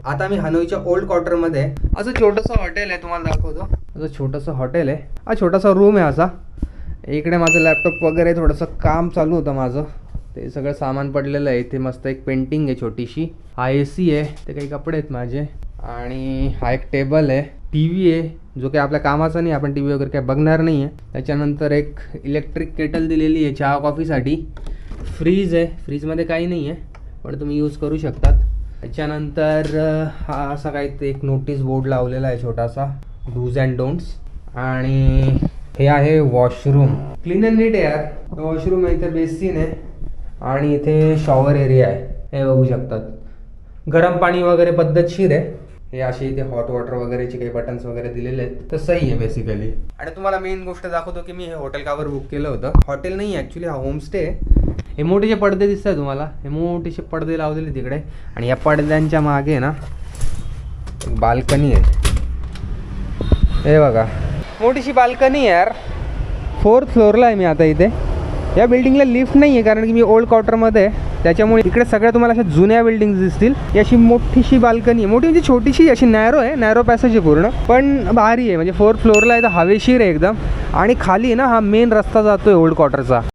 आता मी हनोईच्या ओल्ड क्वार्टरमध्ये असं छोटंसं हॉटेल आहे, तुम्हाला दाखवतो. असं छोटंसं हॉटेल आहे, हा छोटासा रूम आहे असा. इकडे माझं लॅपटॉप वगैरे थोडंसं काम चालू होतं माझं, ते सगळं सामान पडलेलं आहे. इथे मस्त एक पेंटिंग आहे छोटीशी, हा AC आहे, ते काही कपडे आहेत माझे, आणि हा एक टेबल आहे, TV आहे जो काही आपल्या कामाचा नाही, आपण TV वगैरे काय बघणार नाही आहे. त्याच्यानंतर एक इलेक्ट्रिक केटल दिलेली आहे चहा कॉफीसाठी. फ्रीज आहे, फ्रीजमध्ये काही नाही आहे पण तुम्ही यूज करू शकतात. त्याच्यानंतर हा असा काही ते एक नोटीस बोर्ड लावलेला आहे छोटासा, डूज अँड डोंट्स. आणि हे आहे वॉशरूम, क्लीन अँड नीट आहे यार. वॉशरूम आहे, इथे बेसिन आहे आणि इथे शॉवर एरिया आहे, हे बघू शकतात. गरम पाणी वगैरे पद्धतशीर आहे. हे असे इथे हॉट वॉटर वगैरेचे काही बटन्स वगैरे दिलेले आहेत, तर सही आहे बेसिकली. आणि तुम्हाला मेन गोष्ट दाखवतो की मी हे हॉटेल कावर बुक केलं होतं. हॉटेल नाही आहे ॲक्च्युली, हा होमस्टे आहे. हे मोठेचे पडदे दिसत आहे तुम्हाला, हे मोठेसे पडदे लावलेले तिकडे, आणि या पडद्यांच्या मागे ना एक बाल्कनी आहे. हे बघा, मोठीशी बाल्कनी आहे यार. 4th फ्लोअरला आहे मी आता इथे. या बिल्डिंगला लिफ्ट नाही आहे कारण की मी ओल्ड क्वार्टरमध्ये आहे, त्याच्यामुळे इकडे सगळ्या तुम्हाला अशा जुन्या बिल्डिंग्स दिसतील. ही अशी मोठीशी बाल्कनी आहे, मोठी म्हणजे छोटीशी अशी नॅरो आहे, नॅरो पॅसेज आहे पूर्ण, पण भारी आहे. म्हणजे 4th फ्लोअरला आहे तर हवेशीर आहे एकदम. आणि खाली ना हा मेन रस्ता जातोय ओल्ड क्वार्टरचा.